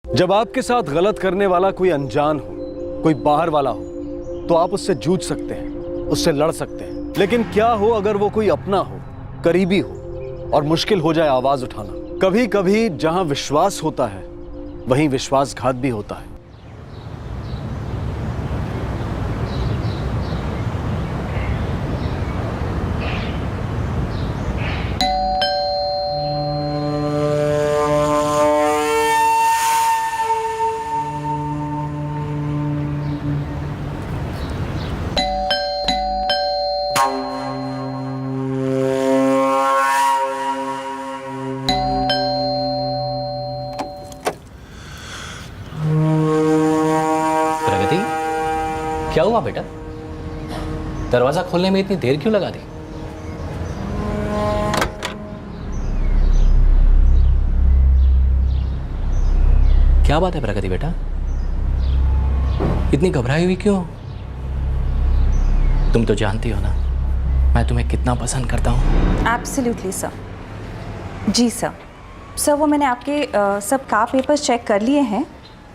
जब आपके साथ गलत करने वाला कोई अनजान हो, कोई बाहर वाला हो, तो आप उससे जूझ सकते हैं, उससे लड़ सकते हैं। लेकिन क्या हो अगर वो कोई अपना हो, करीबी हो और मुश्किल हो जाए आवाज उठाना। कभी कभी जहां विश्वास होता है वहीं विश्वासघात भी होता है। क्या हुआ बेटा? दरवाजा खोलने में इतनी देर क्यों लगा दी? क्या बात है प्रगति बेटा, इतनी घबराई हुई क्यों? तुम तो जानती हो ना मैं तुम्हें कितना पसंद करता हूं। Absolutely sir. जी सर। सर वो मैंने आपके सब कार पेपर्स चेक कर लिए हैं।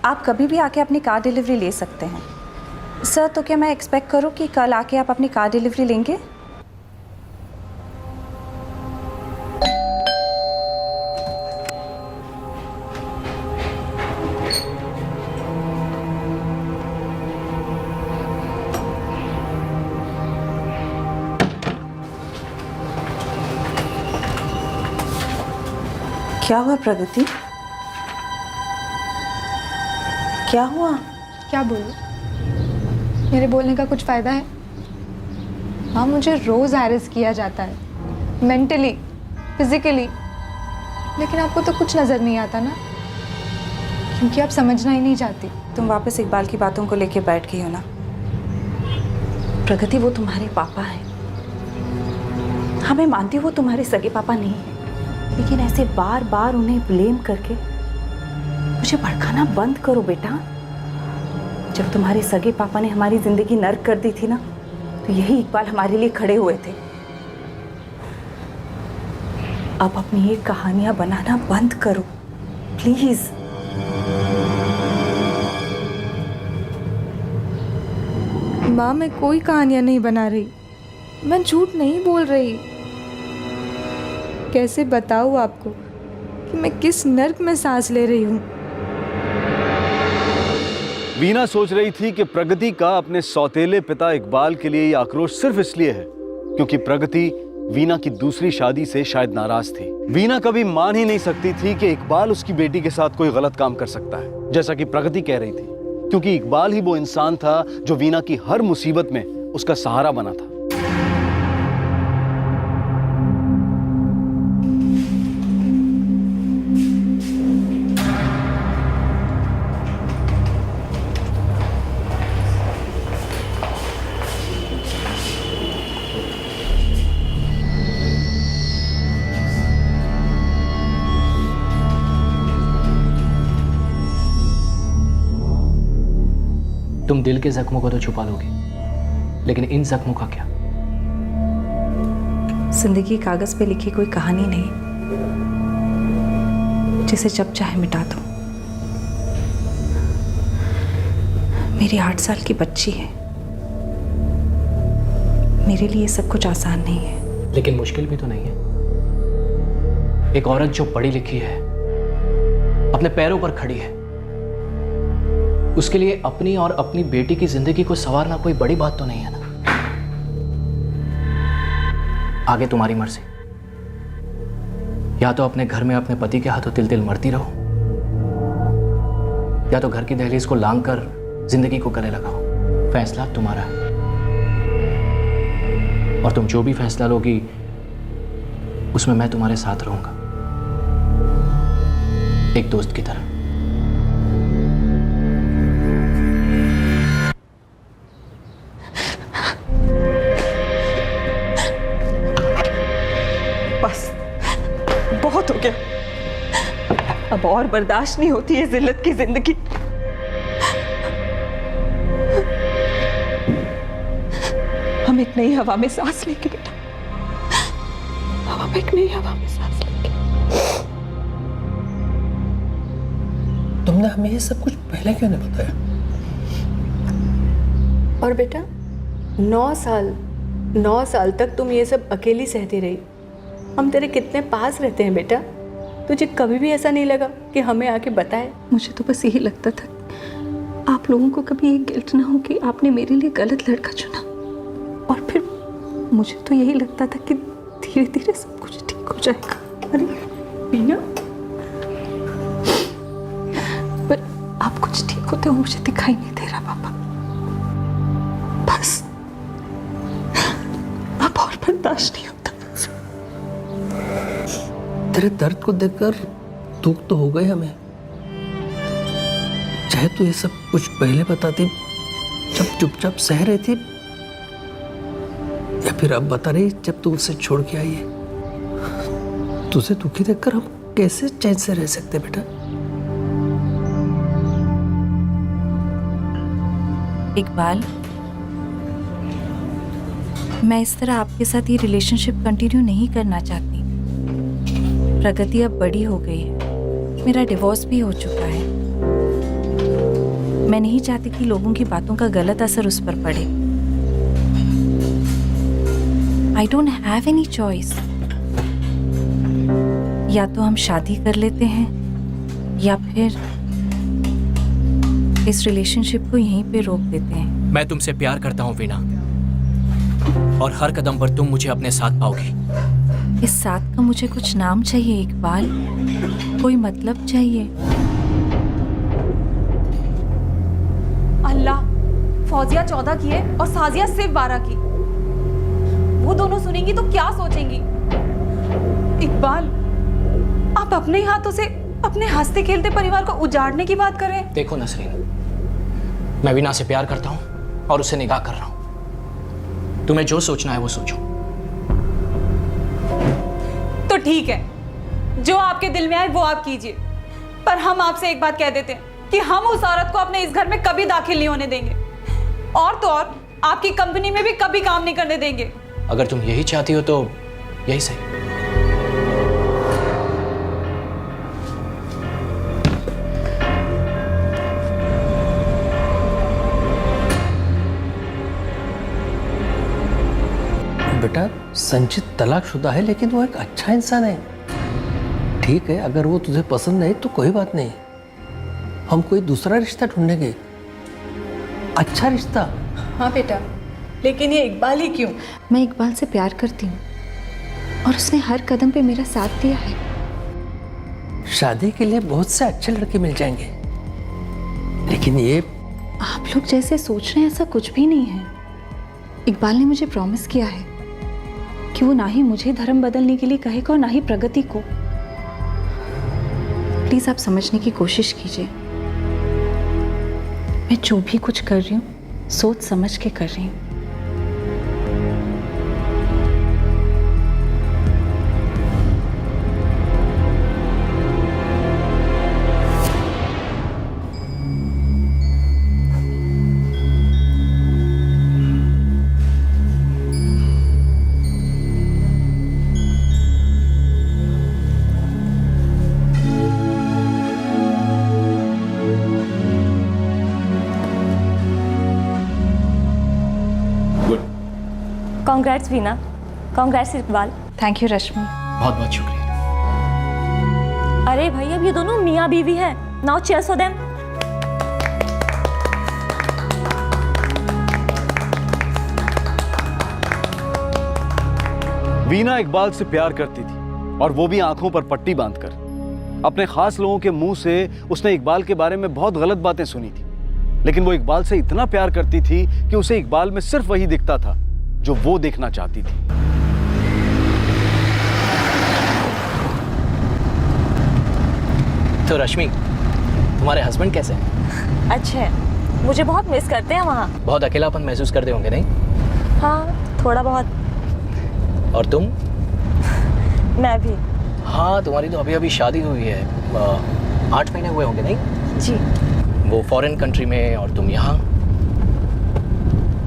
आप कभी भी आके अपनी कार डिलीवरी ले सकते हैं। सर तो क्या मैं एक्सपेक्ट करूं कि कल आके आप अपनी कार डिलीवरी लेंगे? क्या हुआ प्रगति? क्या हुआ? क्या बोलूं? मेरे बोलने का कुछ फ़ायदा है? हाँ, मुझे रोज़ हैरेस किया जाता है, मेंटली, फिजिकली, लेकिन आपको तो कुछ नज़र नहीं आता ना, क्योंकि आप समझना ही नहीं चाहती। तुम वापस इकबाल की बातों को लेके बैठ गई हो ना। प्रगति वो तुम्हारे पापा हैं। हाँ मैं मानती हूँ वो तुम्हारे सगे पापा नहीं हैं, लेकिन ऐसे बार बार उन्हें ब्लेम करके मुझे भड़काना बंद करो बेटा। जब तुम्हारे सगे पापा ने हमारी जिंदगी नर्क कर दी थी ना, तो यही इकबाल हमारे लिए खड़े हुए थे। अब अपनी ये कहानियां बनाना बंद करो प्लीज। माँ, मैं कोई कहानियाँ नहीं बना रही, मैं झूठ नहीं बोल रही। कैसे बताऊँ आपको कि मैं किस नर्क में सांस ले रही हूँ। वीना सोच रही थी कि प्रगति का अपने सौतेले पिता इकबाल के लिए ये आक्रोश सिर्फ इसलिए है क्योंकि प्रगति वीना की दूसरी शादी से शायद नाराज थी। वीना कभी मान ही नहीं सकती थी कि इकबाल उसकी बेटी के साथ कोई गलत काम कर सकता है, जैसा कि प्रगति कह रही थी, क्योंकि इकबाल ही वो इंसान था जो वीना की हर मुसीबत में उसका सहारा बना था। तुम दिल के जख्मों को तो छुपा लोगे, लेकिन इन जख्मों का क्या? जिंदगी कागज पे लिखी कोई कहानी नहीं जिसे जब चाहे मिटा दो। मेरी 8 साल की बच्ची है, मेरे लिए सब कुछ आसान नहीं है। लेकिन मुश्किल भी तो नहीं है। एक औरत जो पढ़ी लिखी है, अपने पैरों पर खड़ी है, उसके लिए अपनी और अपनी बेटी की जिंदगी को संवारना कोई बड़ी बात तो नहीं है ना। आगे तुम्हारी मर्जी। या तो अपने घर में अपने पति के हाथों तिल तिल मरती रहो, या तो घर की दहलीज को लांग कर जिंदगी को गले लगाओ। फैसला तुम्हारा है, और तुम जो भी फैसला लोगी उसमें मैं तुम्हारे साथ रहूंगा, एक दोस्त की तरह। बस बहुत हो गया, अब और बर्दाश्त नहीं होती है जिल्लत की जिंदगी। हम एक नई हवा में सांस लेंगे बेटा, हम एक नई हवा में सांस लेंगे। तुम तुमने हमें ये सब कुछ पहले क्यों नहीं बताया? और बेटा 9 साल तक तुम ये सब अकेली सहती रही। हम तेरे कितने पास रहते हैं बेटा, तुझे कभी भी ऐसा नहीं लगा कि हमें आके बताए? मुझे तो बस यही लगता था आप लोगों को कभी ये गिल्ट ना हो कि आपने मेरे लिए गलत लड़का चुना। और फिर मुझे तो यही लगता था कि धीरे धीरे सब कुछ ठीक हो जाएगा। अरे बीना, पर आप कुछ ठीक होते हो मुझे दिखाई नहीं दे रहा पापा। बस अब और बर्दाश्त नहीं होता। तेरे दर्द को देखकर दुख तो हो गए हमें। चाहे तू ये सब कुछ पहले बताती जब चुपचाप सह रही थी, या फिर अब बता रही जब तू उसे छोड़ के आई है। तुझे दुखी देखकर हम कैसे चैन से रह सकते बेटा? इकबाल, मैं इस तरह आपके साथ ये रिलेशनशिप कंटिन्यू नहीं करना चाहती। प्रगति अब बड़ी हो गई है, मेरा डिवोर्स भी हो चुका है। मैं नहीं चाहती कि लोगों की बातों का गलत असर उस पर पड़े। I don't have any choice. या तो हम शादी कर लेते हैं या फिर इस रिलेशनशिप को यहीं पे रोक देते हैं। मैं तुमसे प्यार करता हूँ वीना, और हर कदम पर तुम मुझे अपने साथ पाओगी। इस साथ का मुझे कुछ नाम चाहिए इकबाल, कोई मतलब चाहिए। अल्लाह, फौजिया 14 की है और साजिया सिर्फ 12 की। वो दोनों सुनेंगी तो क्या सोचेंगी? इकबाल, आप अपने ही हाथों से अपने हंसते खेलते परिवार को उजाड़ने की बात कर रहे हैं। देखो नसरीन, मैं वीना से प्यार करता हूँ और उसे निकाह कर रहा हूँ। तुम्हें जो सोचना है वो सोचो। तो ठीक है, जो आपके दिल में आए वो आप कीजिए, पर हम आपसे एक बात कह देते हैं कि हम उस औरत को अपने इस घर में कभी दाखिल नहीं होने देंगे, और तो और आपकी कंपनी में भी कभी काम नहीं करने देंगे। अगर तुम यही चाहती हो तो यही सही। बेटा, संचित तलाकशुदा है लेकिन वो एक अच्छा इंसान है। ठीक है, अगर वो तुझे पसंद नहीं तो कोई बात नहीं, हम कोई दूसरा रिश्ता ढूंढेंगे, अच्छा रिश्ता। हाँ बेटा, लेकिन ये इकबाल ही क्यों? मैं इकबाल से प्यार करती हूँ और उसने हर कदम पे मेरा साथ दिया है। शादी के लिए बहुत से अच्छे लड़के मिल जाएंगे, लेकिन ये आप लोग जैसे सोच रहे हैं ऐसा कुछ भी नहीं है। इकबाल ने मुझे प्रॉमिस किया है कि वो ना ही मुझे धर्म बदलने के लिए कहेगा और ना ही प्रगति को। प्लीज आप समझने की कोशिश कीजिए। मैं जो भी कुछ कर रही हूँ सोच समझ के कर रही हूँ। Congrats Veena, congrats Iqbal. Thank you Rashmi. बहुत बहुत शुक्रिया। अरे भाई, अब ये दोनों मियाँ बीवी हैं। Now cheers for them. Veena Iqbal से प्यार करती थी, और वो भी आंखों पर पट्टी बांधकर। अपने खास लोगों के मुंह से उसने इकबाल के बारे में बहुत गलत बातें सुनी थी, लेकिन वो इकबाल से इतना प्यार करती थी कि उसे इकबाल में सिर्फ वही दिखता था जो वो देखना चाहती थी। तो रश्मि, तुम्हारे हस्बैंड कैसे हैं? अच्छे हैं, मुझे बहुत मिस करते हैं वहाँ। बहुत अकेलापन महसूस करते होंगे नहीं? हाँ, थोड़ा बहुत। और तुम? मैं भी। हाँ, तुम्हारी तो अभी अभी शादी हुई है, 8 महीने हुए होंगे नहीं? जी। वो फॉरेन कंट्री में और तुम यहाँ।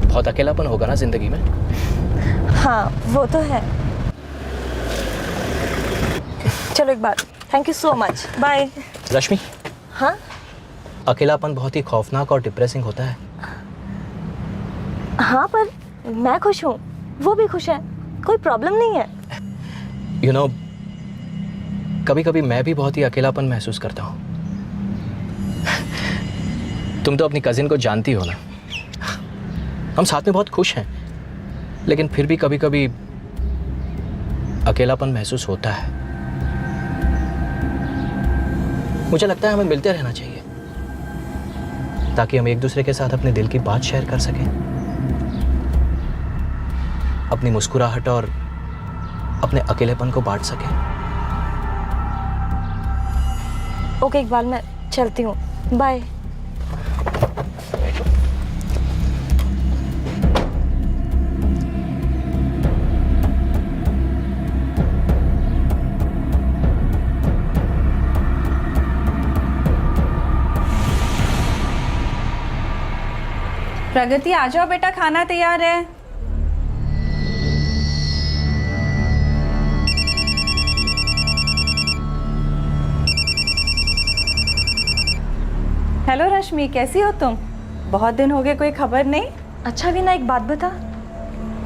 बहुत अकेलापन होगा ना जिंदगी में? हाँ, वो तो है। चलो एक बात, thank you so much, bye. Rashmi, हाँ, अकेलापन बहुत ही खौफनाक और डिप्रेसिंग होता है। हाँ, पर मैं खुश हूँ, वो भी खुश है, कोई प्रॉब्लम नहीं है। यू नो, कभी कभी मैं भी बहुत ही अकेलापन महसूस करता हूँ। तुम तो अपनी कजिन को जानती हो ना, हम साथ में बहुत खुश हैं, लेकिन फिर भी कभी कभी अकेलापन महसूस होता है। मुझे लगता है हमें मिलते रहना चाहिए ताकि हम एक दूसरे के साथ अपने दिल की बात शेयर कर सकें, अपनी मुस्कुराहट और अपने अकेलेपन को बांट सकें। ओके इकबाल, मैं चलती हूँ, बाय। प्रगति आ जाओ बेटा, खाना तैयार है। हेलो रश्मि, कैसी हो तुम? बहुत दिन हो गए, कोई खबर नहीं। अच्छा वीना, एक बात बता,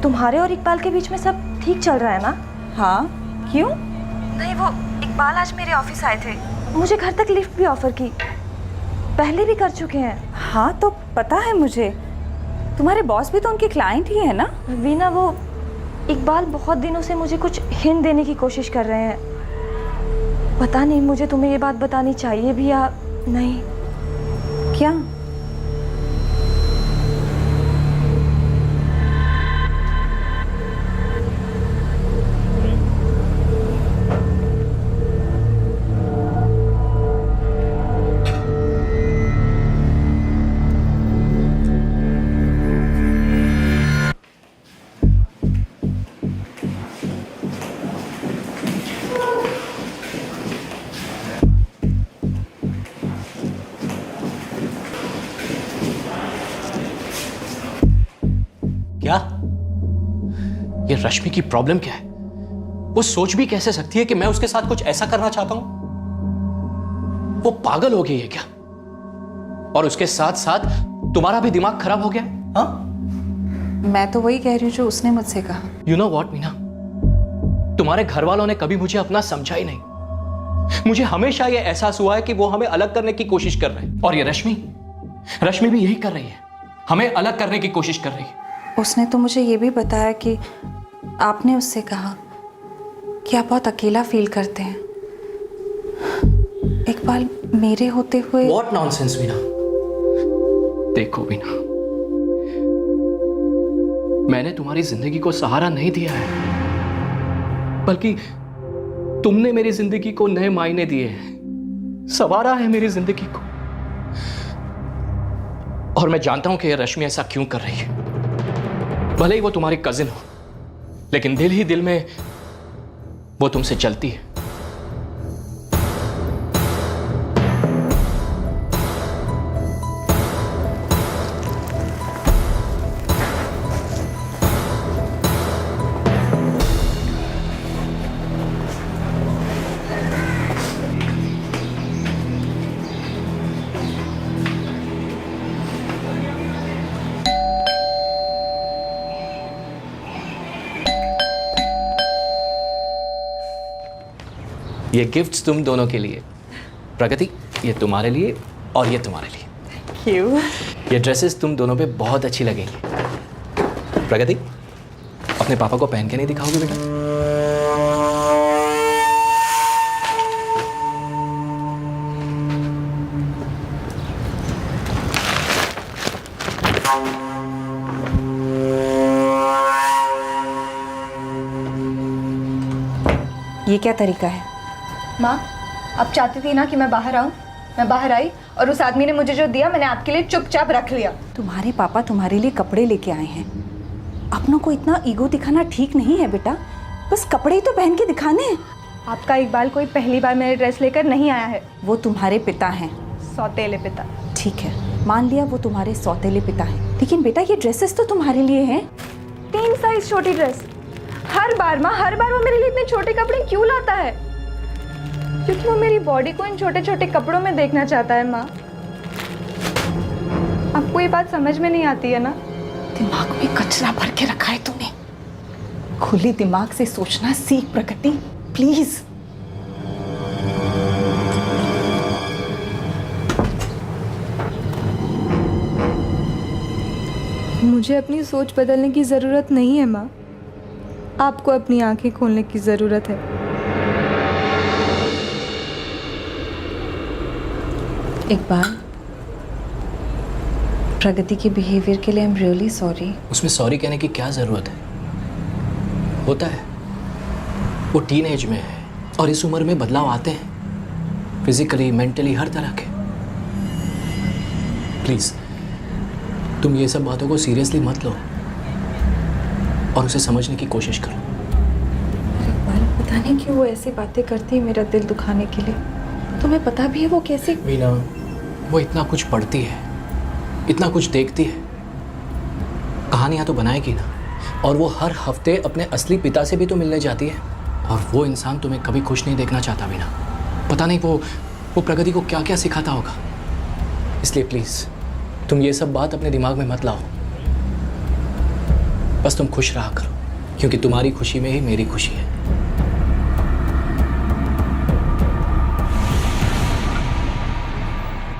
तुम्हारे और इकबाल के बीच में सब ठीक चल रहा है ना? हाँ, क्यों? नहीं, वो इकबाल आज मेरे ऑफिस आए थे, मुझे घर तक लिफ्ट भी ऑफर की, पहले भी कर चुके हैं। हाँ तो पता है मुझे, तुम्हारे बॉस भी तो उनके क्लाइंट ही है ना? वीना, वो इकबाल बहुत दिनों से मुझे कुछ हिंट देने की कोशिश कर रहे हैं। पता नहीं मुझे तुम्हें ये बात बतानी चाहिए भी या नहीं। क्या? क्या? ये रश्मि की प्रॉब्लम क्या है? वो सोच भी कैसे सकती है कि मैं उसके साथ कुछ ऐसा करना चाहता हूं? वो पागल हो गई है क्या? और उसके साथ साथ तुम्हारा भी दिमाग खराब हो गया? हाँ? मैं तो वही कह रही हूँ जो उसने मुझसे कहा। यू नो वॉट मीना, तुम्हारे घर वालों ने कभी मुझे अपना समझा ही नहीं। मुझे हमेशा यह एहसास हुआ है कि वो हमें अलग करने की कोशिश कर रहे हैं, और ये रश्मि भी यही कर रही है, हमें अलग करने की कोशिश कर रही है। उसने तो मुझे ये भी बताया कि आपने उससे कहा कि आप बहुत अकेला फील करते हैं। इकबाल मेरे होते हुए। What nonsense Veena. देखो वीना, मैंने तुम्हारी जिंदगी को सहारा नहीं दिया है, बल्कि तुमने मेरी जिंदगी को नए मायने दिए हैं, संवारा है मेरी जिंदगी को। और मैं जानता हूं कि ये रश्मि ऐसा क्यों कर रही है। भले ही वो तुम्हारी कजिन हो, लेकिन दिल ही दिल में वो तुमसे चलती है। ये गिफ्ट्स तुम दोनों के लिए। प्रगति, ये तुम्हारे लिए और ये तुम्हारे लिए। क्यों? ये ड्रेसेस तुम दोनों पे बहुत अच्छी लगेंगी। प्रगति, अपने पापा को पहन के नहीं दिखाओगे बेटा? ये क्या तरीका है? माँ, आप चाहती थी ना कि मैं बाहर आऊँ, मैं बाहर आई और उस आदमी ने मुझे जो दिया मैंने आपके लिए चुपचाप रख लिया। तुम्हारे पापा तुम्हारे लिए कपड़े लेके आए हैं। अपनों को इतना ईगो दिखाना ठीक नहीं है बेटा, बस कपड़े ही तो पहन के दिखाने हैं। आपका इकबाल कोई पहली बार मेरे ड्रेस लेकर नहीं आया है। वो तुम्हारे पिता हैं। सौतेले पिता। ठीक है, मान लिया वो तुम्हारे सौतेले पिता हैं, लेकिन बेटा ये ड्रेसेस तो तुम्हारे लिए हैं। 3 साइज छोटी ड्रेस। हर बार माँ, हर बार वो मेरे लिए इतने छोटे कपड़े क्यों लाता है? क्योंकि वो मेरी बॉडी को इन छोटे छोटे कपड़ों में देखना चाहता है माँ। आपको ये बात समझ में नहीं आती है ना? दिमाग में कचरा भर के रखा है तूने। खुले दिमाग से सोचना सीख प्रकृति, प्लीज। मुझे अपनी सोच बदलने की ज़रूरत नहीं है माँ, आपको अपनी आंखें खोलने की ज़रूरत है। इकबाल, प्रगति के बिहेवियर के लिए आई एम रियली सॉरी। उसमें सॉरी कहने की क्या ज़रूरत है? होता है, वो टीन एज में है और इस उम्र में बदलाव आते हैं, फिजिकली, मेंटली, हर तरह के। प्लीज़ तुम ये सब बातों को सीरियसली मत लो और उसे समझने की कोशिश करो। इकबाल, पता नहीं क्यों वो ऐसी बातें करती है मेरा दिल दुखाने के लिए। तुम्हें पता भी है वो कैसे? वीना, वो इतना कुछ पढ़ती है, इतना कुछ देखती है, कहानियाँ तो बनाएगी ना। और वो हर हफ्ते अपने असली पिता से भी तो मिलने जाती है, और वो इंसान तुम्हें कभी खुश नहीं देखना चाहता वीना। पता नहीं वो प्रगति को क्या क्या सिखाता होगा। इसलिए प्लीज़ तुम ये सब बात अपने दिमाग में मत लाओ। बस तुम खुश रहा करो, क्योंकि तुम्हारी खुशी में ही मेरी खुशी है।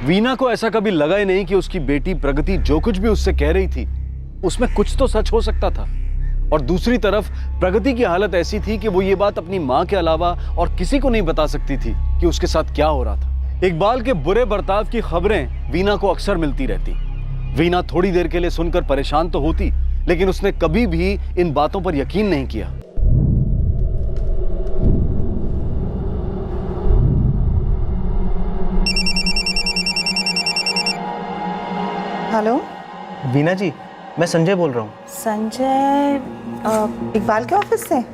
वीना को ऐसा कभी लगा ही नहीं कि उसकी बेटी प्रगति जो कुछ भी उससे कह रही थी उसमें कुछ तो सच हो सकता था। और दूसरी तरफ प्रगति की हालत ऐसी थी कि वो ये बात अपनी मां के अलावा और किसी को नहीं बता सकती थी कि उसके साथ क्या हो रहा था। इकबाल के बुरे बर्ताव की खबरें वीना को अक्सर मिलती रहती। वीना थोड़ी देर के लिए सुनकर परेशान तो होती, लेकिन उसने कभी भी इन बातों पर यकीन नहीं किया। हेलो वीना जी, मैं संजय बोल रहा हूँ। संजय, इकबाल के ऑफिस से?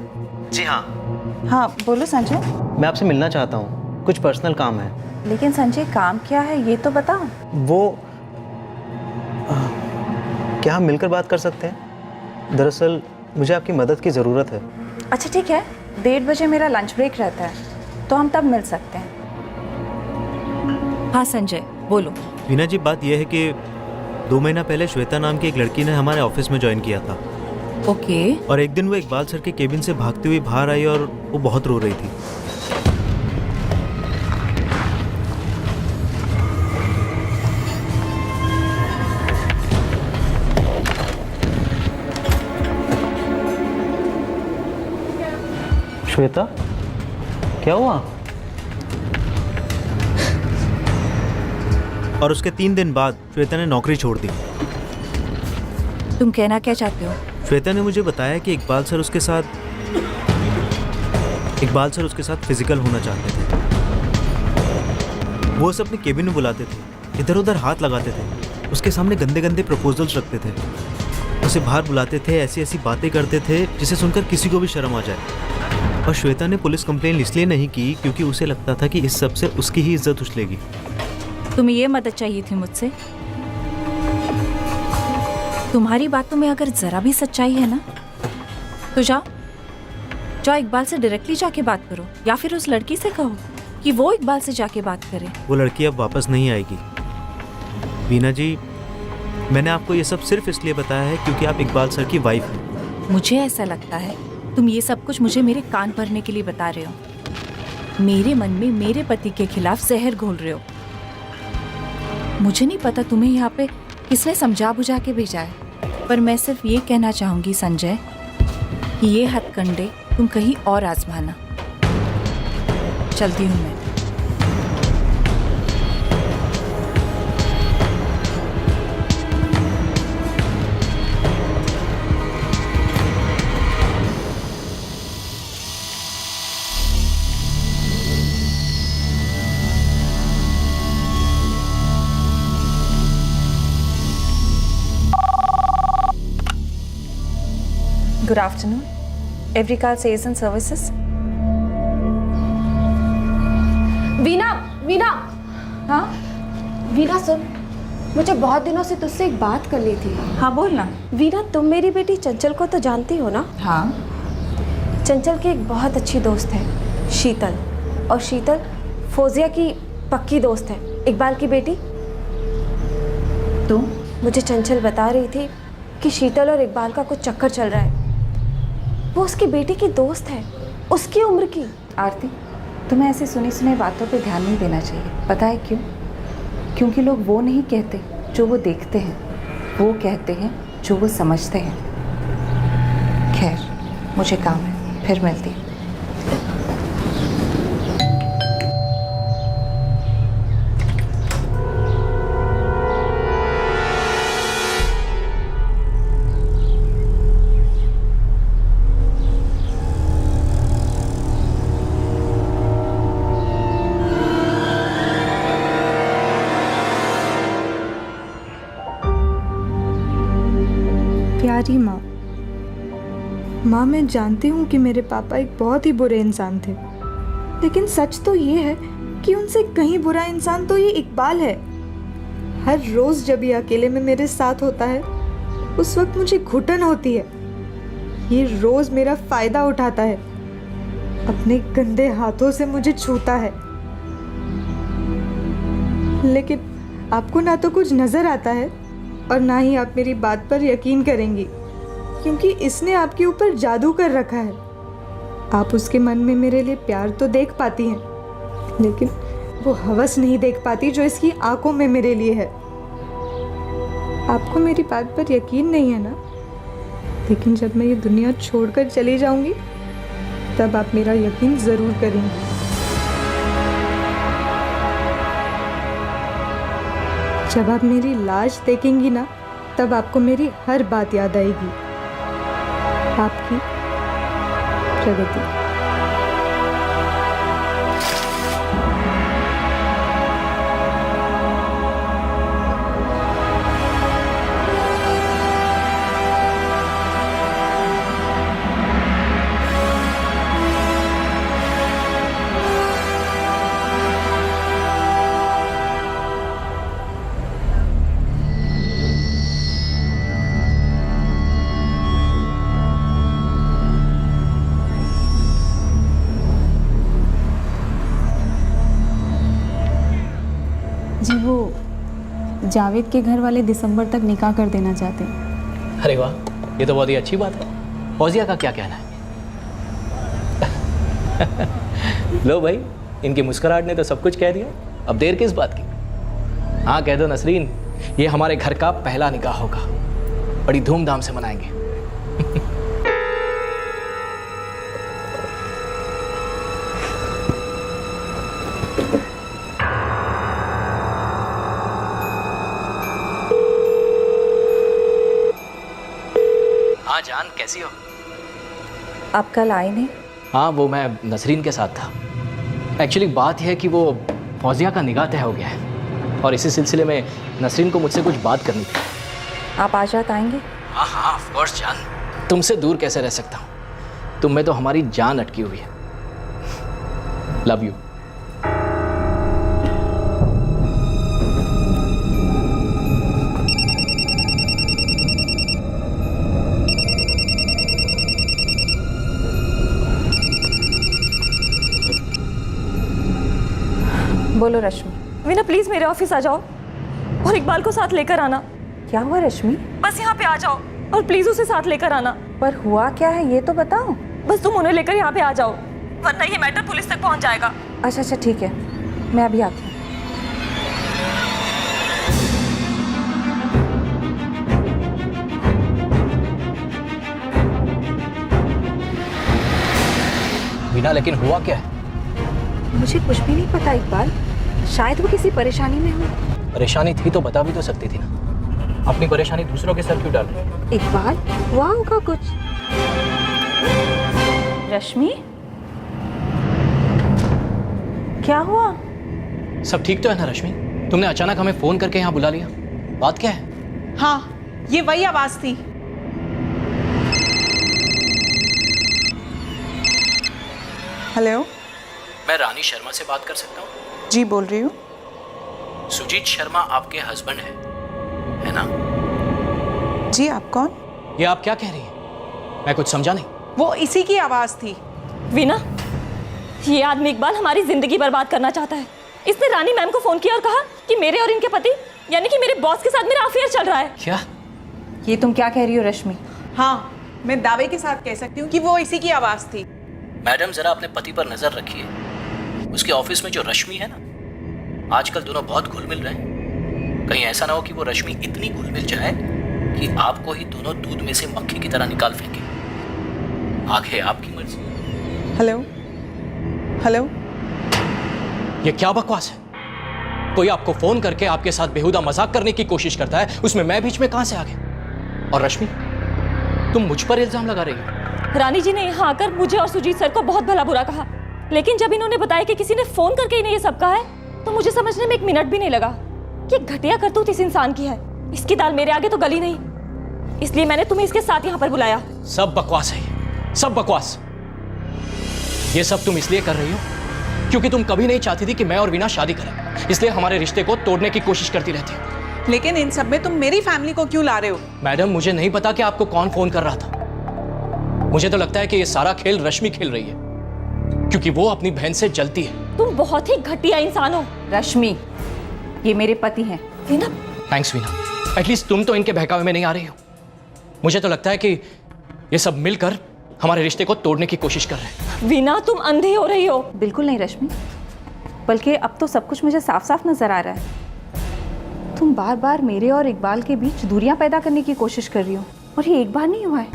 जी हाँ। हाँ बोलो संजय। मैं आपसे मिलना चाहता हूँ, कुछ पर्सनल काम है। लेकिन संजय काम क्या है ये तो बताओ। वो क्या हम मिलकर बात कर सकते हैं? दरअसल मुझे आपकी मदद की ज़रूरत है। अच्छा ठीक है, 1:30 बजे मेरा लंच ब्रेक रहता है, तो हम तब मिल सकते हैं। हाँ संजय बोलो। वीना जी, बात यह है कि 2 महीना पहले श्वेता नाम की एक लड़की ने हमारे ऑफिस में ज्वाइन किया था। ओके। और एक दिन वो इकबाल सर के केबिन से भागती हुई बाहर आई और वो बहुत रो रही थी। श्वेता, क्या हुआ? और उसके 3 दिन बाद श्वेता ने नौकरी छोड़ दी। तुम कहना क्या चाहते हो? श्वेता ने मुझे बताया कि इकबाल सर उसके साथ फिजिकल होना चाहते थे। वो उसे अपने केबिन में बुलाते थे, इधर उधर हाथ लगाते थे, उसके सामने गंदे गंदे प्रपोजल्स रखते थे, उसे बाहर बुलाते थे, ऐसी ऐसी बातें करते थे जिसे सुनकर किसी को भी शर्म आ जाए। और श्वेता ने पुलिस कंप्लेन इसलिए नहीं की क्योंकि उसे लगता था कि इस सब से उसकी ही इज्जत उछलेगी। तुम्हें ये मदद चाहिए थी मुझसे? तुम्हारी बातों में अगर जरा भी सच्चाई है ना, तो जाओ इकबाल से डायरेक्टली जाके बात करो, या फिर उस लड़की से कहो कि वो इकबाल से जाके बात करे। वो लड़की अब वापस नहीं आएगी। वीना जी, मैंने आपको ये सब सिर्फ इसलिए बताया है क्योंकि आप इकबाल सर की वाइफ हैं। मुझे ऐसा लगता है तुम ये सब कुछ मुझे मेरे कान भरने के लिए बता रहे हो। मेरे मन में मेरे पति के खिलाफ जहर घोल रहे हो। मुझे नहीं पता तुम्हें यहाँ पे किसने समझा बुझा के भेजा है, पर मैं सिर्फ ये कहना चाहूंगी संजय कि ये हथकंडे तुम कहीं और आजमाना। चलती हूँ मैं। Good afternoon. Every car sales and services. Veena, Veena, हाँ वीना सुन, मुझे बहुत दिनों से तुझसे एक बात करनी थी। हाँ बोलना। वीना, तुम मेरी बेटी चंचल को तो जानती हो ना? हाँ। चंचल की एक बहुत अच्छी दोस्त है शीतल, और शीतल फौजिया की पक्की दोस्त है, इकबाल की बेटी। तो मुझे चंचल बता रही थी कि शीतल और इकबाल का कुछ चक्कर चल रहा है। वो उसकी बेटी की दोस्त है, उसकी उम्र की। आरती, तुम्हें ऐसे सुनी सुनी बातों पे ध्यान नहीं देना चाहिए। पता है क्यों? क्योंकि लोग वो नहीं कहते जो वो देखते हैं, वो कहते हैं जो वो समझते हैं। खैर, मुझे काम है, फिर मिलती हूँ। प्यारी माँ, मैं जानती हूँ कि मेरे पापा एक बहुत ही बुरे इंसान थे, लेकिन सच तो ये है कि उनसे कहीं बुरा इंसान तो ये इकबाल है। हर रोज़ जब ये अकेले में मेरे साथ होता है, उस वक्त मुझे घुटन होती है। ये रोज़ मेरा फ़ायदा उठाता है, अपने गंदे हाथों से मुझे छूता है। लेकिन आपको ना तो कुछ नज़र आता है और ना ही आप मेरी बात पर यकीन करेंगी, क्योंकि इसने आपके ऊपर जादू कर रखा है। आप उसके मन में मेरे लिए प्यार तो देख पाती हैं, लेकिन वो हवस नहीं देख पाती जो इसकी आंखों में मेरे लिए है। आपको मेरी बात पर यकीन नहीं है ना? लेकिन जब मैं ये दुनिया छोड़कर चली जाऊंगी, तब आप मेरा यकीन ज़रूर करेंगी। जब आप मेरी लाश देखेंगी ना, तब आपको मेरी हर बात याद आएगी। आपकी प्रगति। जी, वो जावेद के घर वाले दिसंबर तक निकाह कर देना चाहते हैं। अरे वाह, ये तो बहुत ही अच्छी बात है। फौजिया का क्या कहना है? लो भाई, इनकी मुस्कुराहट ने तो सब कुछ कह दिया। अब देर किस बात की? हाँ कह दो नसरीन, ये हमारे घर का पहला निकाह होगा, बड़ी धूमधाम से मनाएंगे। हाँ जान, कैसी हो? आप कल आए नहीं? हाँ, वो मैं नसरीन के साथ था। एक्चुअली बात यह है कि वो फौजिया का निकाह तय हो गया है और इसी सिलसिले में नसरीन को मुझसे कुछ बात करनी थी। आप आज रात आएंगे? हाँ हाँ, ऑफ कोर्स जान, तुमसे दूर कैसे रह सकता हूँ? तुम में तो हमारी जान अटकी हुई है। Love you. बोलो रश्मि। वीना प्लीज मेरे ऑफिस आ जाओ और इकबाल को साथ लेकर आना। क्या हुआ रश्मि? बस यहाँ पे आ जाओ और प्लीज उसे साथ लेकर आना। पर हुआ क्या है ये तो बताओ। बस तुम उन्हें लेकर यहाँ पे आ जाओ, वरना ये मैटर पुलिस तक पहुँच जाएगा। अच्छा ठीक है, मैं अभी आती हूँ। वीना, लेकिन हुआ क्या है? मुझे कुछ भी नहीं पता इकबाल, शायद वो किसी परेशानी में हो। परेशानी थी तो बता भी तो सकती थी ना। अपनी परेशानी दूसरों के सर क्यों डाल रही है? इकबाल, हुआ होगा कुछ। रश्मि, क्या हुआ? सब ठीक तो है ना रश्मि? तुमने अचानक हमें फोन करके यहाँ बुला लिया, बात क्या है? हाँ, ये वही आवाज थी। हेलो, मैं रानी शर्मा से बात कर सकता हूँ? जी बोल रही हूँ। सुजीत शर्मा आपके हस्बैंड है ना? जी, आप कौन? ये आप क्या कह रही हैं? मैं कुछ समझा नहीं। वो इसी की आवाज थी। वीना, ये आदमी इकबाल हमारी जिंदगी बर्बाद करना चाहता है। इसने रानी मैम को फोन किया और कहा कि मेरे और इनके पति यानी कि मेरे बॉस के साथ मेरा अफेयर चल रहा है। क्या? ये तुम क्या कह रही हो रश्मि? हाँ, मैं दावे के साथ कह सकती हूँ कि वो इसी की आवाज थी। मैडम जरा अपने पति पर नजर रखिए। उसके ऑफिस में जो रश्मि है ना, आजकल दोनों बहुत घुल मिल रहे हैं। कहीं ऐसा ना हो कि वो रश्मि इतनी घुल मिल जाए कि आपको ही दोनों दूध में से मक्खी की तरह निकाल फेंके। आगे आपकी मर्जी। हेलो हेलो, ये क्या बकवास है? कोई आपको फोन करके आपके साथ बेहुदा मजाक करने की कोशिश करता है, उसमें मैं बीच में कहां से आ गया? और रश्मि, तुम मुझ पर इल्जाम लगा रही हो? रानी जी ने यहाँ आकर मुझे और सुजीत सर को बहुत भला बुरा कहा, लेकिन जब इन्होंने बताया कि किसी ने फोन करके इन्हें ये सब कहा है, तो मुझे समझने में 1 मिनट भी नहीं लगा कि घटिया करतूत इस इंसान की है। इसकी दाल मेरे आगे तो गली नहीं, इसलिए मैंने तुम्हें इसके साथ यहाँ पर बुलाया। सब बकवास है, सब बकवास। ये सब तुम इसलिए कर रही हो क्योंकि तुम कभी नहीं चाहती थी कि मैं और वीना शादी करें, इसलिए हमारे रिश्ते को तोड़ने की कोशिश करती रहती हो। लेकिन इन सब में तुम मेरी फैमिली को क्यों ला रहे हो? मैडम, मुझे नहीं पता कि आपको कौन फोन कर रहा था। मुझे तो लगता है कि ये सारा खेल रश्मि खेल रही है, क्योंकि वो अपनी बहन से जलती है। तुम बहुत ही घटिया इंसान हो। रश्मि, ये मेरे पति हैं। वीना, थैंक्स वीना, एटलीस्ट तुम तो इनके बहकावे में नहीं आ रही हो। मुझे तो लगता है कि ये सब मिलकर हमारे रिश्ते को तोड़ने की कोशिश कर रहे हैं। वीना, तुम अंधी हो रही हो। बिल्कुल नहीं रश्मि, बल्कि अब तो सब कुछ मुझे साफ साफ नजर आ रहा है। तुम बार बार मेरे और इकबाल के बीच दूरियां पैदा करने की कोशिश कर रही हो, और ये एक बार नहीं हुआ है,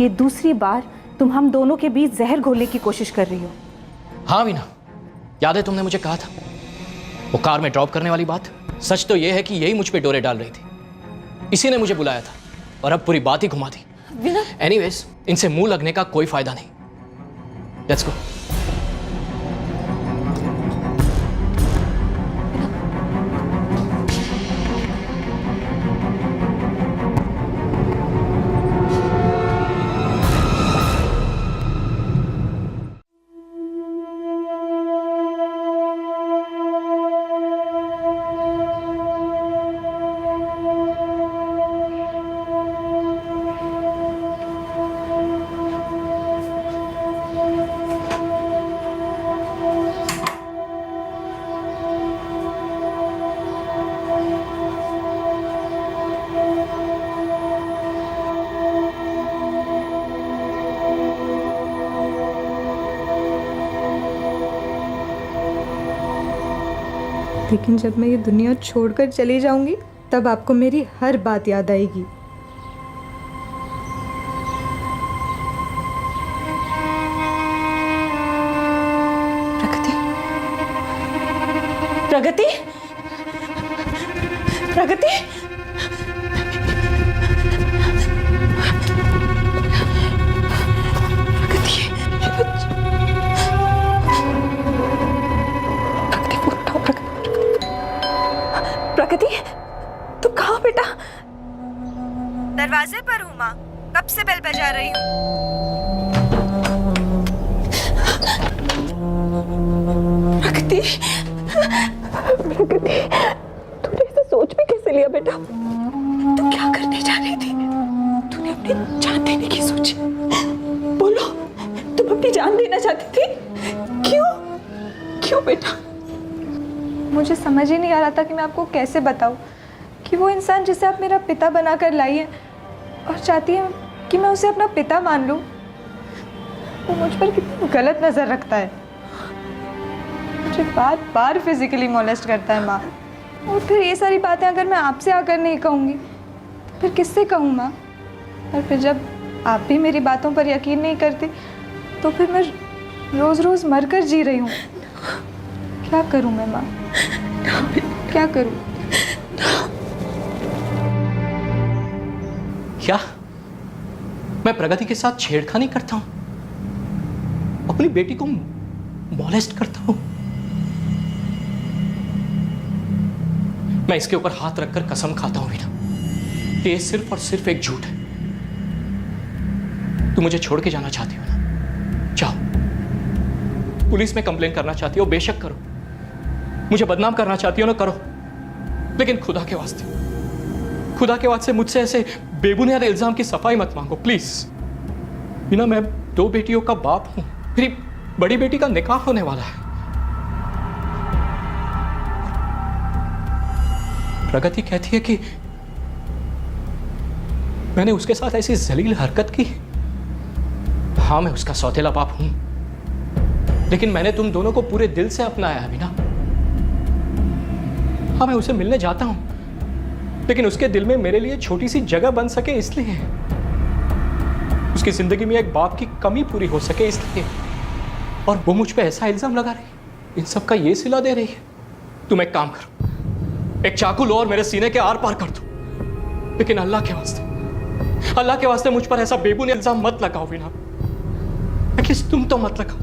ये दूसरी बार तुम हम दोनों के बीच जहर घोलने की कोशिश कर रही हो। हाँ वीना, याद है तुमने मुझे कहा था वो कार में ड्रॉप करने वाली बात? सच तो यह है कि यही मुझ पे डोरे डाल रही थी, इसी ने मुझे बुलाया था और अब पूरी बात ही घुमा दी। एनीवेज, इनसे मुंह लगने का कोई फायदा नहीं। Let's go. लेकिन जब मैं ये दुनिया छोड़कर चली जाऊंगी, तब आपको मेरी हर बात याद आएगी। प्रगति, प्रगति, प्रगति, तुम कहाँ बेटा? दरवाजे पर हूँ माँ, कब से बेल बजा रही हूँ। प्रगति, प्रगति, तूने ऐसा सोच भी कैसे लिया बेटा? तू क्या करने जा रही थी? तूने अपनी जान देने की सोची? बोलो, तुम अपनी जान देना चाहती थी? क्यों? क्यों बेटा? मुझे समझ ही नहीं आ रहा था कि मैं आपको कैसे बताऊं कि वो इंसान जिसे आप मेरा पिता बनाकर लाई है और चाहती है कि मैं उसे अपना पिता मान लूं, वो मुझ पर कितनी गलत नज़र रखता है। मुझे बार बार फिजिकली मोलेस्ट करता है माँ, और फिर ये सारी बातें अगर मैं आपसे आकर नहीं कहूँगी तो फिर किससे कहूँ माँ? और फिर जब आप भी मेरी बातों पर यकीन नहीं करती तो फिर मैं रोज़ रोज़ मर कर जी रही हूँ। क्या करूँ मैं माँ, क्या करूँ? क्या मैं प्रगति के साथ छेड़खानी करता हूं? अपनी बेटी को मॉलेस्ट करता हूं? मैं इसके ऊपर हाथ रखकर कसम खाता हूं वीना कि ये सिर्फ और सिर्फ एक झूठ है। तू मुझे छोड़ के जाना चाहती हो ना? जाओ। पुलिस में कंप्लेन करना चाहती हो, बेशक करो। मुझे बदनाम करना चाहती हो ना, करो। लेकिन खुदा के वास्ते मुझसे ऐसे बेबुनियाद इल्जाम की सफाई मत मांगो प्लीज। वीना, मैं 2 बेटियों का बाप हूं। मेरी बड़ी बेटी का निकाह होने वाला है। प्रगति कहती है कि मैंने उसके साथ ऐसी जलील हरकत की। हाँ, मैं उसका सौतेला बाप हूं, लेकिन मैंने तुम दोनों को पूरे दिल से अपनाया है वीना। हाँ, मैं उसे मिलने जाता हूं, लेकिन उसके दिल में मेरे लिए छोटी सी जगह बन सके इसलिए, उसकी जिंदगी में एक बाप की कमी पूरी हो सके इसलिए। और वो मुझ पे ऐसा इल्जाम लगा रही, इन सब का ये सिला दे रही है। तुम एक काम करो, एक चाकू लो और मेरे सीने के आर पार कर दो, लेकिन अल्लाह के वास्ते मुझ पर ऐसा बेबुनियाद इल्जाम मत लगाओ वीना। एटलीस्ट तुम तो मत लगाओ।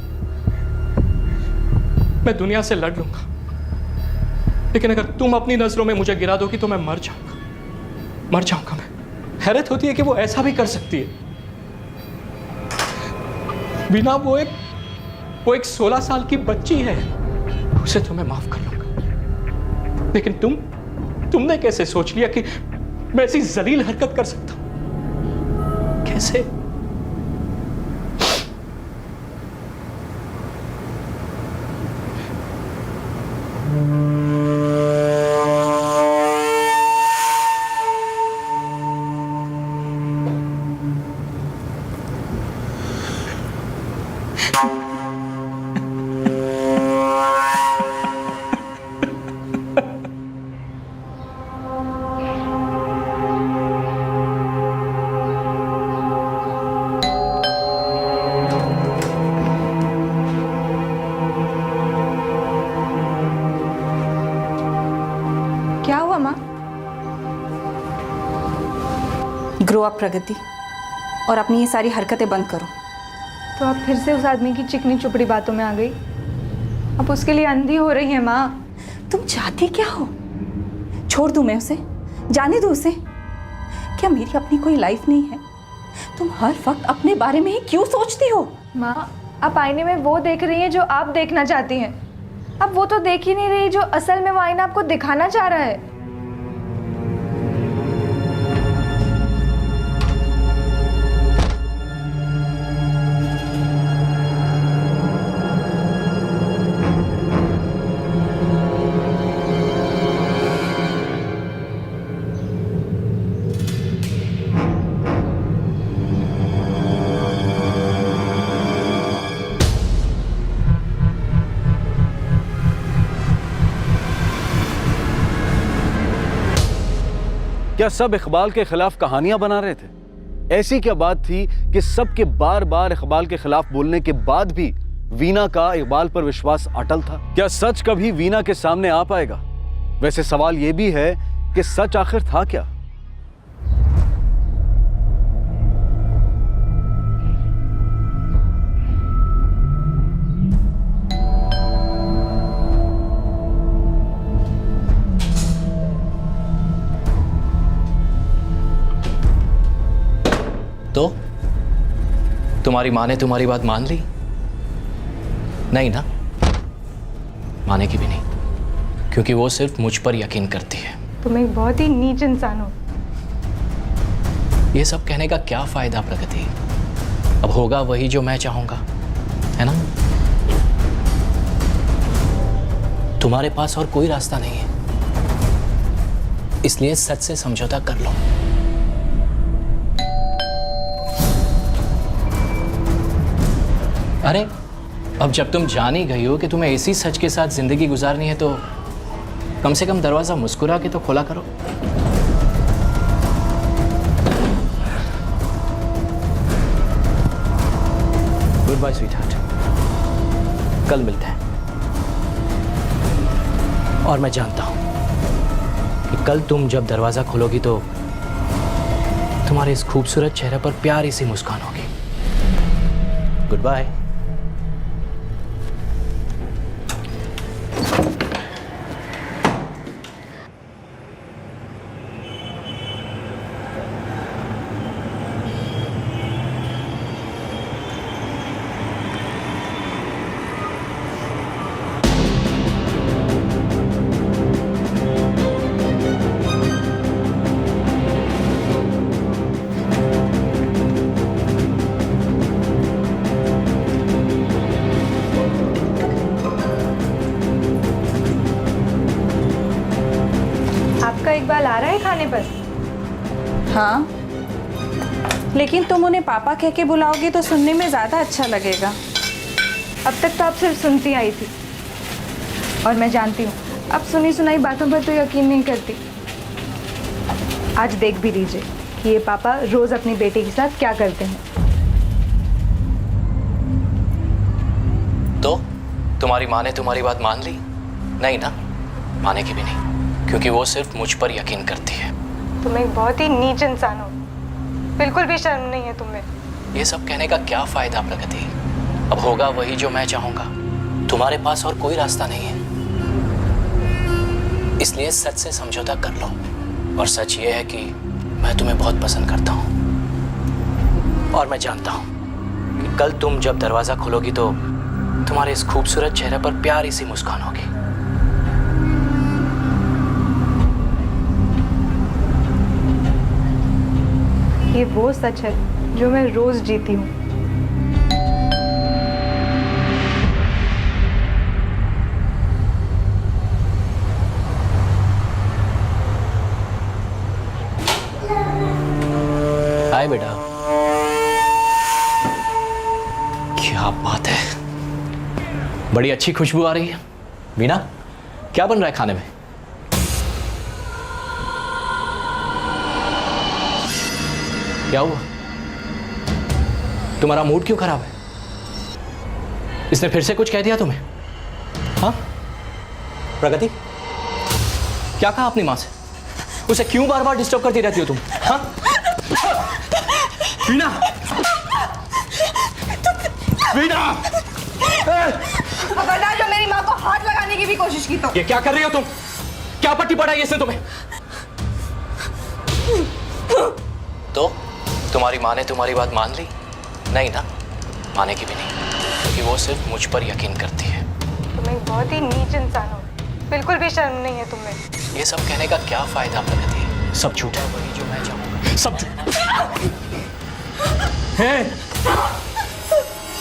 मैं दुनिया से लड़ लूंगा, लेकिन अगर तुम अपनी नजरों में मुझे गिरा दोगी तो मैं मर जाऊंगा मैं। हैरत होती है कि वो ऐसा भी कर सकती है। वीना, वो एक 16 साल की बच्ची है, उसे तो मैं माफ कर लूंगा, लेकिन तुमने कैसे सोच लिया कि मैं ऐसी जलील हरकत कर सकता हूं? कैसे? क्या हुआ माँ? ग्रो अप प्रगति, और अपनी ये सारी हरकतें बंद करो। तो आप फिर से उस आदमी की चिकनी चुपड़ी बातों में आ गई। आप उसके लिए अंधी हो रही हैं माँ। तुम चाहती क्या हो? छोड़ दूं मैं उसे? जाने दूं उसे? क्या मेरी अपनी कोई लाइफ नहीं है? तुम हर वक्त अपने बारे में ही क्यों सोचती हो? माँ, आप आईने में वो देख रही हैं जो आप देखना चाहती हैं। अब वो तो देख ही नहीं रही जो असल में वो आईना आपको दिखाना चाह रहा है। क्या सब इकबाल के खिलाफ कहानियां बना रहे थे? ऐसी क्या बात थी कि सबके बार बार इकबाल के खिलाफ बोलने के बाद भी वीना का इकबाल पर विश्वास अटल था? क्या सच कभी वीना के सामने आ पाएगा? वैसे सवाल यह भी है कि सच आखिर था क्या? तो तुम्हारी माँ ने तुम्हारी बात मान ली? नहीं ना, माने की भी नहीं, क्योंकि वो सिर्फ मुझ पर यकीन करती है। तुम एक बहुत ही नीच इंसान हो। ये सब कहने का क्या फायदा प्रगति? अब होगा वही जो मैं चाहूंगा, है ना? तुम्हारे पास और कोई रास्ता नहीं है, इसलिए सच से समझौता कर लो। अरे, अब जब तुम जान ही गई हो कि तुम्हें इसी सच के साथ जिंदगी गुजारनी है, तो कम से कम दरवाजा मुस्कुरा के तो खोला करो। गुड बाय स्वीटहार्ट, कल मिलते हैं। और मैं जानता हूं कि कल तुम जब दरवाजा खोलोगी तो तुम्हारे इस खूबसूरत चेहरे पर प्यारी सी मुस्कान होगी। Goodbye. हाँ, लेकिन तुम उन्हें पापा कह के बुलाओगे तो सुनने में ज़्यादा अच्छा लगेगा। अब तक तो आप सिर्फ सुनती आई थी और मैं जानती हूँ अब सुनी सुनाई बातों पर तो यकीन नहीं करती। आज देख भी लीजिए कि ये पापा रोज अपनी बेटी के साथ क्या करते हैं। तो तुम्हारी माँ ने तुम्हारी बात मान ली? नहीं ना, मानेगी भी नहीं, क्योंकि वो सिर्फ मुझ पर यकीन करती है। तुम एक बहुत ही नीच इंसान हो, बिल्कुल भी शर्म नहीं है तुम्हें। ये सब कहने का क्या फायदा प्रगति? अब होगा वही जो मैं चाहूंगा। तुम्हारे पास और कोई रास्ता नहीं है, इसलिए सच से समझौता कर लो। और सच ये है कि मैं तुम्हें बहुत पसंद करता हूं, और मैं जानता हूं कि कल तुम जब दरवाजा खोलोगी तो तुम्हारे इस खूबसूरत चेहरे पर प्यारी सी मुस्कान होगी। ये वो सच है जो मैं रोज जीती हूँ। हाय बेटा, क्या बात है, बड़ी अच्छी खुशबू आ रही है। वीना, क्या बन रहा है खाने में? क्या हुआ? तुम्हारा मूड क्यों खराब है? इसने फिर से कुछ कह दिया तुम्हें? हाँ प्रगति, क्या कहा अपनी माँ से? उसे क्यों बार बार डिस्टर्ब करती रहती हो तुम? हाँ वीना, वीना, खबरदार जो मेरी माँ को हाथ लगाने की भी कोशिश की तो। ये क्या कर रही हो तुम? क्या पट्टी पढ़ाई इसने तुम्हें? तो तुम्हारी माँ ने तुम्हारी बात मान ली? नहीं ना, मानेगी भी नहीं, क्योंकि वो सिर्फ मुझ पर यकीन करती है। तुम एक बहुत ही नीच इंसान हो, बिल्कुल भी शर्म नहीं है तुम्हें। ये सब कहने का क्या फायदा प्रगति? सब झूठ है, वही जो मैं चाहूंगा सब झूठ है।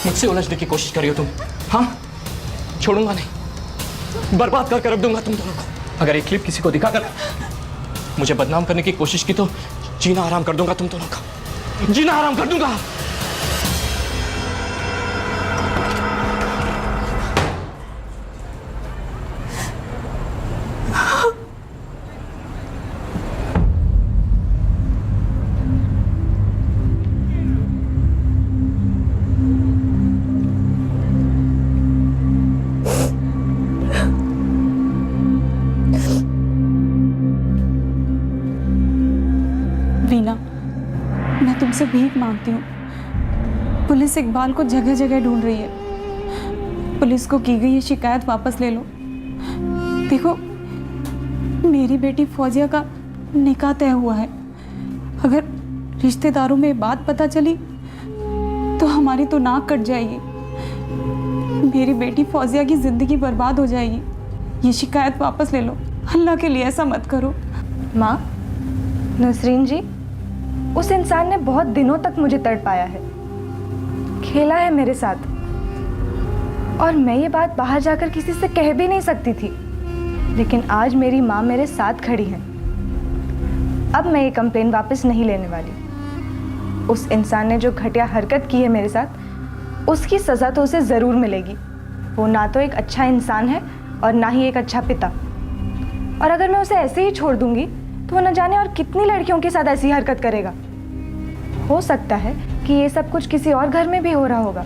मुझसे उलझने की कोशिश कर रही हो तुम? हाँ, छोड़ूंगा नहीं, बर्बाद कर रख दूंगा तुम दोनों को। अगर ये क्लिप किसी को दिखाकर मुझे बदनाम करने की कोशिश की तो जीना आराम कर दूंगा तुम दोनों का, जीना आराम कर दूंगा। वीना, मैं तुमसे भीख मांगती हूँ। पुलिस इकबाल को जगह जगह ढूंढ रही है। पुलिस को की गई ये शिकायत वापस ले लो। देखो, मेरी बेटी फौजिया का निकाह तय हुआ है। अगर रिश्तेदारों में बात पता चली तो हमारी तो नाक कट जाएगी। मेरी बेटी फौजिया की जिंदगी बर्बाद हो जाएगी। ये शिकायत वापस ले लो। अल्लाह के लिए ऐसा मत करो। माँ, नसरीन जी, उस इंसान ने बहुत दिनों तक मुझे तड़पाया है, खेला है मेरे साथ, और मैं ये बात बाहर जाकर किसी से कह भी नहीं सकती थी। लेकिन आज मेरी माँ मेरे साथ खड़ी है। अब मैं ये कंप्लेन वापस नहीं लेने वाली। उस इंसान ने जो घटिया हरकत की है मेरे साथ, उसकी सज़ा तो उसे ज़रूर मिलेगी। वो ना तो एक अच्छा इंसान है और ना ही एक अच्छा पिता। और अगर मैं उसे ऐसे ही छोड़ दूंगी तो वो न जाने और कितनी लड़कियों के साथ ऐसी हरकत करेगा। हो सकता है कि ये सब कुछ किसी और घर में भी हो रहा होगा।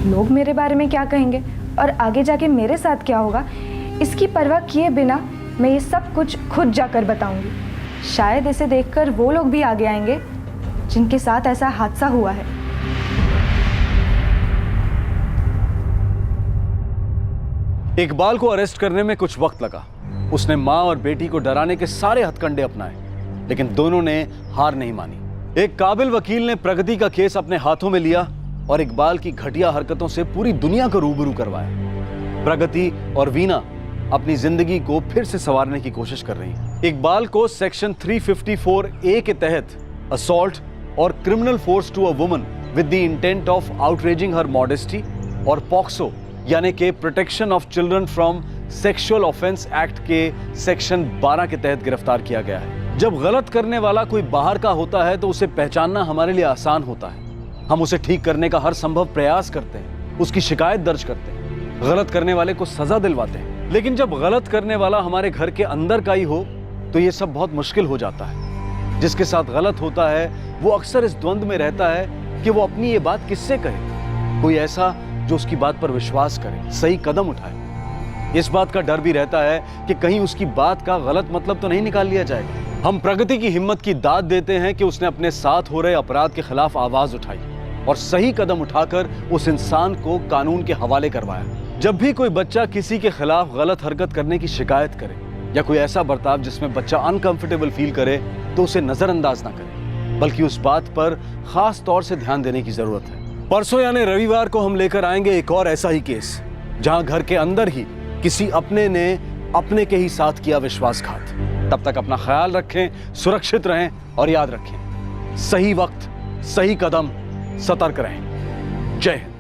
लोग मेरे बारे में क्या कहेंगे और आगे जाके मेरे साथ क्या होगा, इसकी परवाह किए बिना मैं ये सब कुछ खुद जाकर बताऊंगी। शायद इसे देखकर वो लोग भी आगे आएंगे जिनके साथ ऐसा हादसा हुआ है। इकबाल को अरेस्ट करने में कुछ वक्त लगा। उसने माँ और बेटी को डराने के सारे हथकंडे अपनाए, लेकिन दोनों ने हार नहीं मानी। एक काबिल वकील ने प्रगति का केस अपने हाथों में लिया और इकबाल की घटिया हरकतों से पूरी दुनिया को रूबरू करवाया। प्रगति और वीना अपनी जिंदगी को फिर से संवारने की कोशिश कर रही हैं। इकबाल को सेक्शन 354A के तहत असॉल्ट और criminal force to a woman with the intent of outraging her modesty और पॉक्सो यानी कि protection of children from sexual offence act के सेक्शन 12 के तहत गिरफ्तार किया गया है। जब गलत करने वाला कोई बाहर का होता है तो उसे पहचानना हमारे लिए आसान होता है। हम उसे ठीक करने का हर संभव प्रयास करते हैं, उसकी शिकायत दर्ज करते हैं, गलत करने वाले को सजा दिलवाते हैं। लेकिन जब गलत करने वाला हमारे घर के अंदर का ही हो तो यह सब बहुत मुश्किल हो जाता है। जिसके साथ गलत होता है वो अक्सर इस द्वंद में रहता है कि वो अपनी ये बात किससे कहे, कोई ऐसा जो उसकी बात पर विश्वास करे, सही कदम उठाए। इस बात का डर भी रहता है कि कहीं उसकी बात का गलत मतलब तो नहीं निकाल लिया जाएगा। हम प्रगति की हिम्मत की दाद देते हैं कि उसने अपने साथ हो रहे अपराध के खिलाफ आवाज उठाई और सही कदम उठाकर उस इंसान को कानून के हवाले करवाया। जब भी कोई बच्चा किसी के खिलाफ गलत हरकत करने की शिकायत करे या कोई ऐसा बर्ताव जिसमें बच्चा अनकंफर्टेबल फील करे तो उसे नजरअंदाज ना करे, बल्कि उस बात पर खास तौर से ध्यान देने की जरूरत है। परसों यानी रविवार को हम लेकर आएंगे एक और ऐसा ही केस जहां घर के अंदर ही किसी अपने ने अपने के ही साथ किया विश्वासघात। तब तक अपना ख्याल रखें, सुरक्षित रहें और याद रखें, सही वक्त, सही कदम, सतर्क रहें। जय हिंद।